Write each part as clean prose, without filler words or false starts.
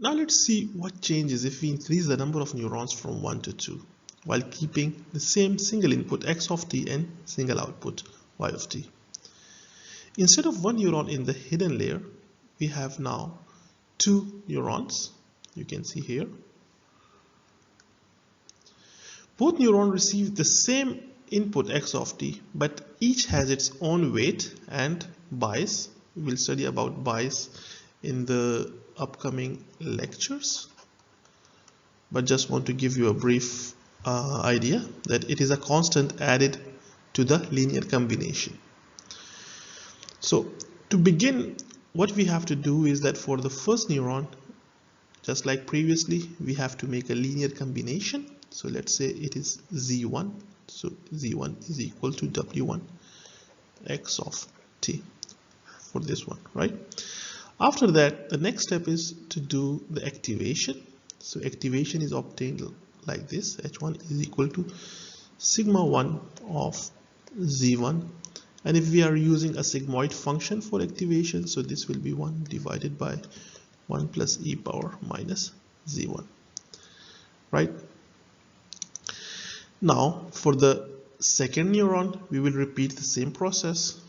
Now let's see what changes if we increase the number of neurons from 1 to 2 while keeping the same single input x of t and single output y of t. Instead of one neuron in the hidden layer, we have now two neurons. You can see here. Both neurons receive the same input x of t, but each has its own weight and bias. We will study about bias in the upcoming lectures, but just want to give you a brief idea that it is a constant added to the linear combination. So to begin, what we have to do is that for the first neuron, just like previously, we have to make a linear combination. So let's say it is z1. So z1 is equal to w1 x of t for this one, right? After that, the next step is to do the activation. So activation is obtained like this. h1 is equal to sigma 1 of z1. And if we are using a sigmoid function for activation, so this will be 1 divided by 1 plus e power minus z1, right? Now for the second neuron, we will repeat the same process.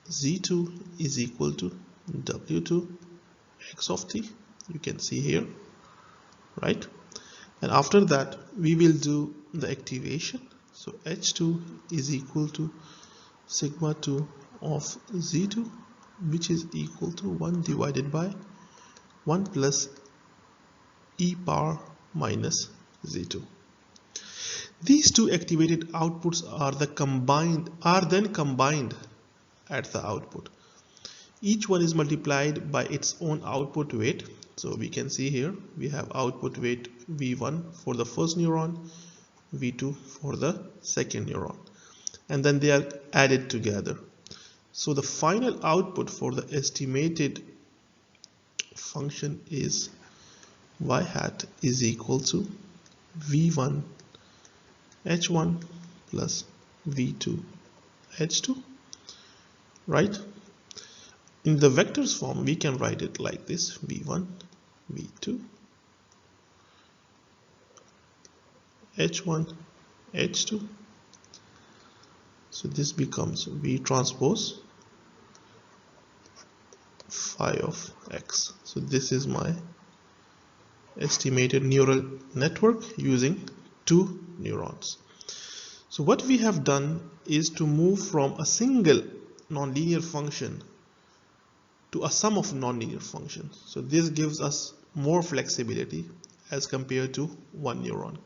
z2 is equal to w2 x of t, you can see here, right? And after that, we will do the activation. So h2 is equal to sigma 2 of z2, which is equal to 1 divided by 1 plus e power minus z2. These two activated outputs are then combined at the output. Each one is multiplied by its own output weight. So we can see here we have output weight v1 for the first neuron, v2 for the second neuron, and then they are added together. So the final output for the estimated function is y hat is equal to v1 h1 plus v2 h2, right? In the vectors form, we can write it like this: v1 v2 h1 h2. So this becomes v transpose phi of x. So this is my estimated neural network using two neurons. So what we have done is to move from a single nonlinear function to a sum of nonlinear functions. So this gives us more flexibility as compared to one neuron.